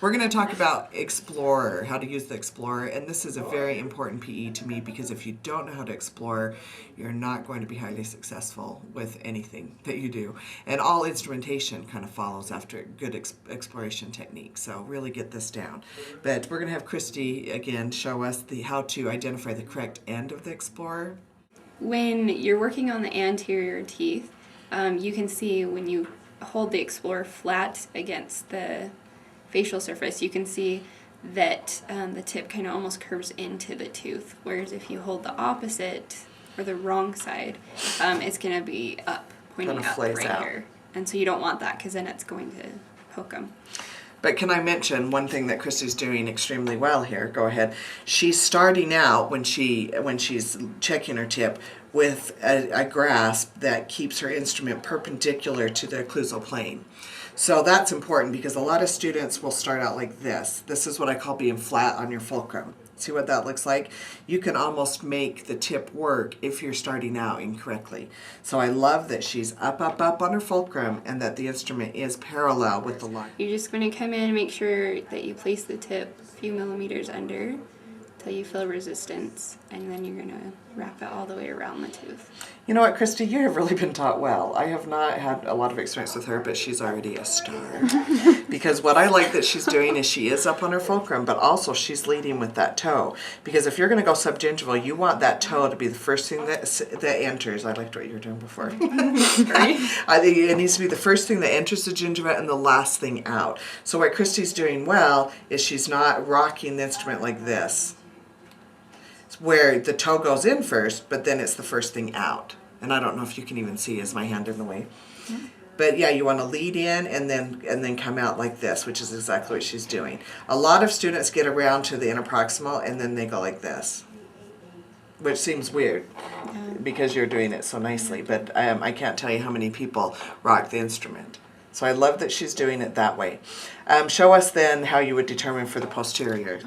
We're going to talk about Explorer, how to use the Explorer, and this is a very important PE to me because if you don't know how to explore, you're not going to be highly successful with anything that you do. And all instrumentation kind of follows after good exploration techniques, so really get this down. But we're going to have Christy again show us how to identify the correct end of the Explorer. When you're working on the anterior teeth, you can see when you hold the Explorer flat against the facial surface, you can see that the tip kind of almost curves into the tooth, whereas if you hold the opposite or the wrong side, it's going to be up, pointing up right here. And so you don't want that because then it's going to poke them. But can I mention one thing that Christy's doing extremely well here? Go ahead. She's starting out when she's checking her tip with a grasp that keeps her instrument perpendicular to the occlusal plane. So that's important because a lot of students will start out like this. This is what I call being flat on your fulcrum. See what that looks like? You can almost make the tip work if you're starting out incorrectly. So I love that she's up on her fulcrum and that the instrument is parallel with the line. You're just going to come in and make sure that you place the tip a few millimeters under until you feel resistance, and then you're going to wrap it all the way around the tooth. You know what, Christy, you have really been taught well. I have not had a lot of experience with her, but she's already a star. Because what I like that she's doing is she is up on her fulcrum, but also she's leading with that toe. Because if you're going to go subgingival, you want that toe to be the first thing that enters. I liked what you were doing before. Right? I think it needs to be the first thing that enters the gingiva and the last thing out. So what Christy's doing well is she's not rocking the instrument like this, where the toe goes in first, but then it's the first thing out. And I don't know if you can even see, is my hand in the way? Mm-hmm. But yeah, you want to lead in and then come out like this, which is exactly what she's doing. A lot of students get around to the interproximal and then they go like this, which seems weird because you're doing it so nicely. But I can't tell you how many people rock the instrument. So I love that she's doing it that way. Show us then how you would determine for the posterior.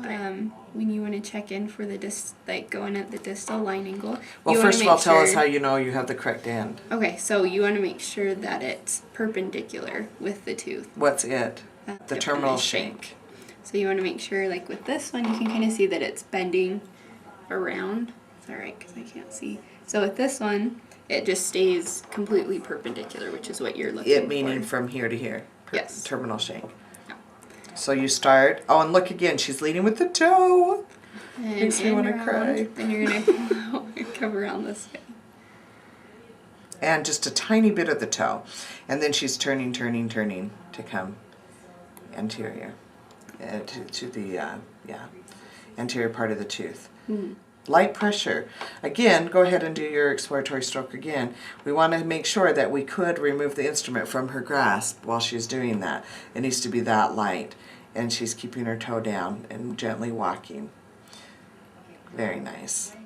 When you want to check in for the going at the distal line angle. Well, first of all, tell us how you know you have the correct end. Okay, so you want to make sure that it's perpendicular with the tooth. What's it? The terminal shank. So you want to make sure, like with this one, you can kind of see that it's bending around. Is that right? Because I can't see. So with this one, it just stays completely perpendicular, which is what you're looking for. It meaning from here to here. Yes. Terminal shank. Yeah. So you start. Oh, and look again. She's leading with the toe. And makes me want to cry. Then you're going to come around this way. And just a tiny bit of the toe. And then she's turning to come anterior to the anterior part of the tooth. Mm-hmm. Light pressure. Again, go ahead and do your exploratory stroke again. We want to make sure that we could remove the instrument from her grasp while she's doing that. It needs to be that light. And she's keeping her toe down and gently walking. Very nice.